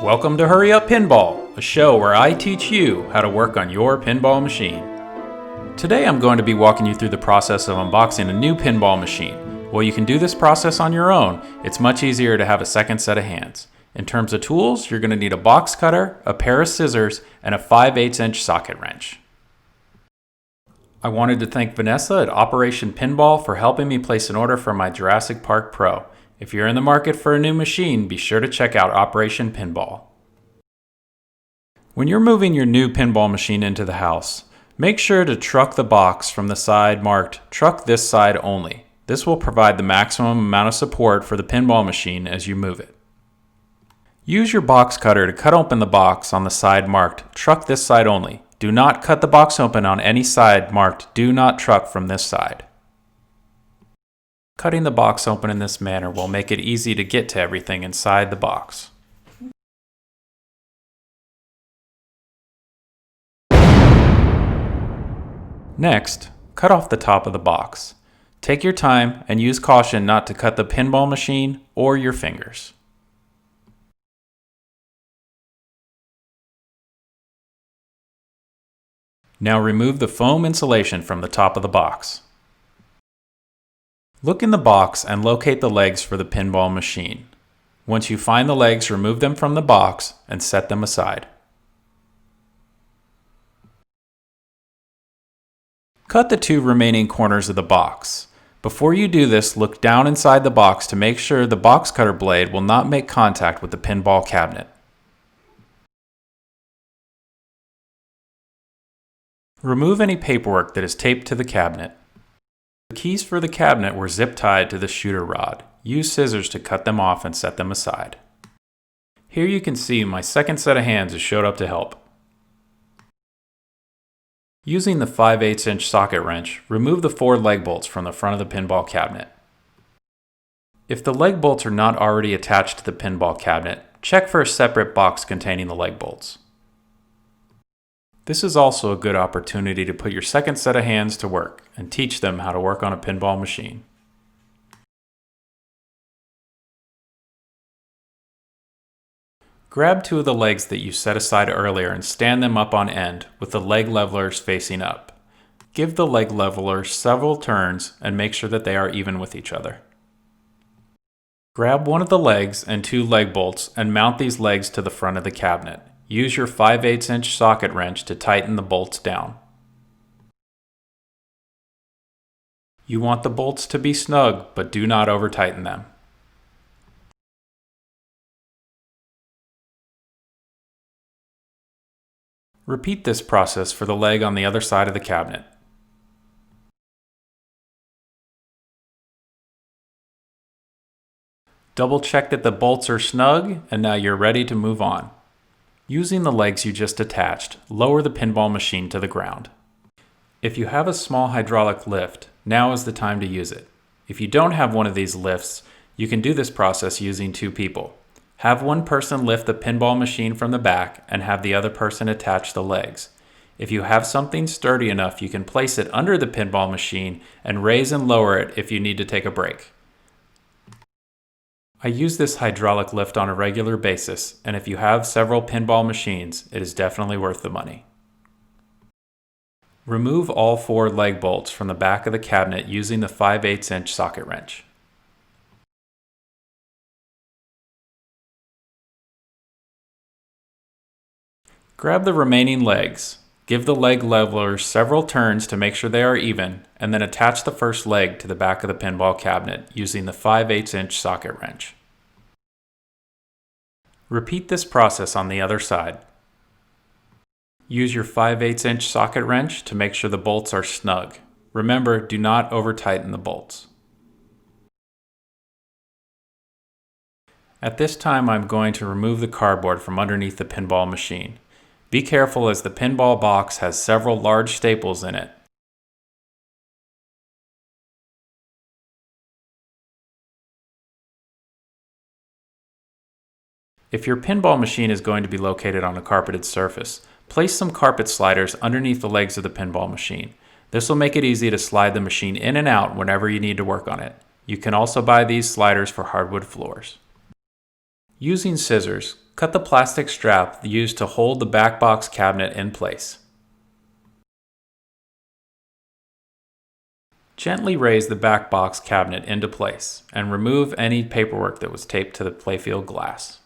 Welcome to Hurry Up Pinball, a show where I teach you how to work on your pinball machine. Today I'm going to be walking you through the process of unboxing a new pinball machine. While you can do this process on your own, it's much easier to have a second set of hands. In terms of tools, you're going to need a box cutter, a pair of scissors, and a 5/8" socket wrench. I wanted to thank Vanessa at Operation Pinball for helping me place an order for my Jurassic Park Pro. If you're in the market for a new machine, be sure to check out Operation Pinball. When you're moving your new pinball machine into the house, make sure to truck the box from the side marked "Truck this side only." This will provide the maximum amount of support for the pinball machine as you move it. Use your box cutter to cut open the box on the side marked "Truck this side only." Do not cut the box open on any side marked "Do not truck from this side." Cutting the box open in this manner will make it easy to get to everything inside the box. Next, cut off the top of the box. Take your time and use caution not to cut the pinball machine or your fingers. Now remove the foam insulation from the top of the box. Look in the box and locate the legs for the pinball machine. Once you find the legs, remove them from the box and set them aside. Cut the two remaining corners of the box. Before you do this, look down inside the box to make sure the box cutter blade will not make contact with the pinball cabinet. Remove any paperwork that is taped to the cabinet. The keys for the cabinet were zip tied to the shooter rod. Use scissors to cut them off and set them aside. Here you can see my second set of hands has showed up to help. Using the 5/8" socket wrench, remove the 4 leg bolts from the front of the pinball cabinet. If the leg bolts are not already attached to the pinball cabinet, check for a separate box containing the leg bolts. This is also a good opportunity to put your second set of hands to work and teach them how to work on a pinball machine. Grab 2 of the legs that you set aside earlier and stand them up on end with the leg levelers facing up. Give the leg levelers several turns and make sure that they are even with each other. Grab one of the legs and 2 leg bolts and mount these legs to the front of the cabinet. Use your 5/8" socket wrench to tighten the bolts down. You want the bolts to be snug, but do not over-tighten them. Repeat this process for the leg on the other side of the cabinet. Double check that the bolts are snug, and now you're ready to move on. Using the legs you just attached, lower the pinball machine to the ground. If you have a small hydraulic lift, now is the time to use it. If you don't have one of these lifts, you can do this process using 2 people. Have one person lift the pinball machine from the back and have the other person attach the legs. If you have something sturdy enough, you can place it under the pinball machine and raise and lower it if you need to take a break. I use this hydraulic lift on a regular basis, and if you have several pinball machines, it is definitely worth the money. Remove all 4 leg bolts from the back of the cabinet using the 5/8" socket wrench. Grab the remaining legs. Give the leg levelers several turns to make sure they are even, and then attach the first leg to the back of the pinball cabinet using the 5/8" socket wrench. Repeat this process on the other side. Use your 5/8" socket wrench to make sure the bolts are snug. Remember, do not over-tighten the bolts. At this time, I'm going to remove the cardboard from underneath the pinball machine. Be careful as the pinball box has several large staples in it. If your pinball machine is going to be located on a carpeted surface, place some carpet sliders underneath the legs of the pinball machine. This will make it easy to slide the machine in and out whenever you need to work on it. You can also buy these sliders for hardwood floors. Using scissors, cut the plastic strap used to hold the back box cabinet in place. Gently raise the back box cabinet into place and remove any paperwork that was taped to the Playfield glass.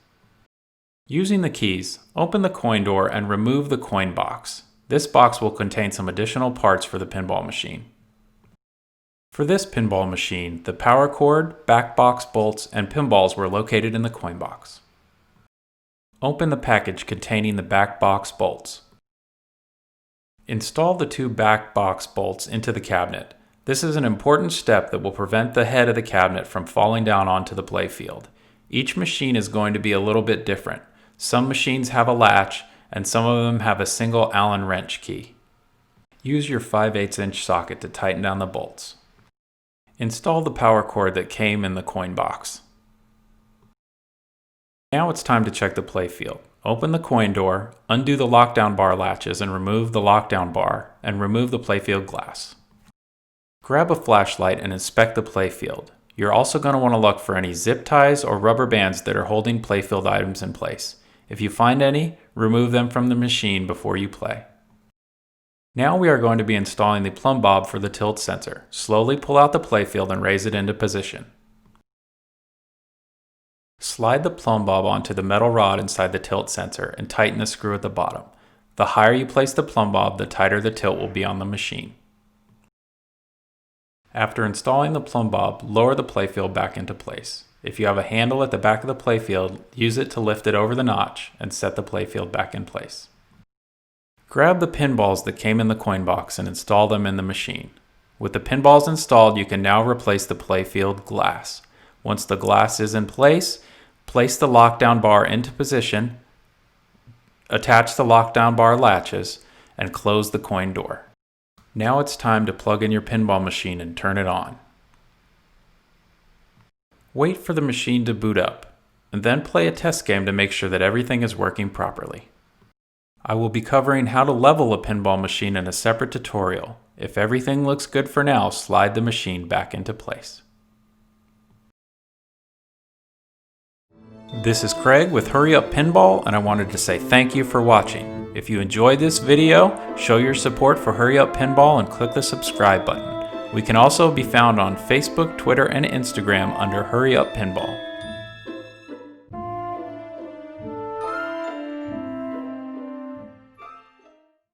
Using the keys, open the coin door and remove the coin box. This box will contain some additional parts for the pinball machine. For this pinball machine, the power cord, back box bolts, and pinballs were located in the coin box. Open the package containing the back box bolts. Install the 2 back box bolts into the cabinet. This is an important step that will prevent the head of the cabinet from falling down onto the playfield. Each machine is going to be a little bit different. Some machines have a latch, and some of them have a single Allen wrench key. Use your 5/8" socket to tighten down the bolts. Install the power cord that came in the coin box. Now it's time to check the playfield. Open the coin door, undo the lockdown bar latches and remove the lockdown bar, and remove the playfield glass. Grab a flashlight and inspect the playfield. You're also going to want to look for any zip ties or rubber bands that are holding playfield items in place. If you find any, remove them from the machine before you play. Now we are going to be installing the plumb bob for the tilt sensor. Slowly pull out the playfield and raise it into position. Slide the plumb bob onto the metal rod inside the tilt sensor and tighten the screw at the bottom. The higher you place the plumb bob, the tighter the tilt will be on the machine. After installing the plumb bob, lower the playfield back into place. If you have a handle at the back of the playfield, use it to lift it over the notch and set the playfield back in place. Grab the pinballs that came in the coin box and install them in the machine. With the pinballs installed, you can now replace the playfield glass. Once the glass is in place the lockdown bar into position, attach the lockdown bar latches, and close the coin door. Now it's time to plug in your pinball machine and turn it on. Wait for the machine to boot up, and then play a test game to make sure that everything is working properly. I will be covering how to level a pinball machine in a separate tutorial. If everything looks good for now, slide the machine back into place. This is Craig with Hurry Up Pinball, and I wanted to say thank you for watching. If you enjoyed this video, show your support for Hurry Up Pinball and click the subscribe button. We can also be found on Facebook, Twitter, and Instagram under Hurry Up Pinball.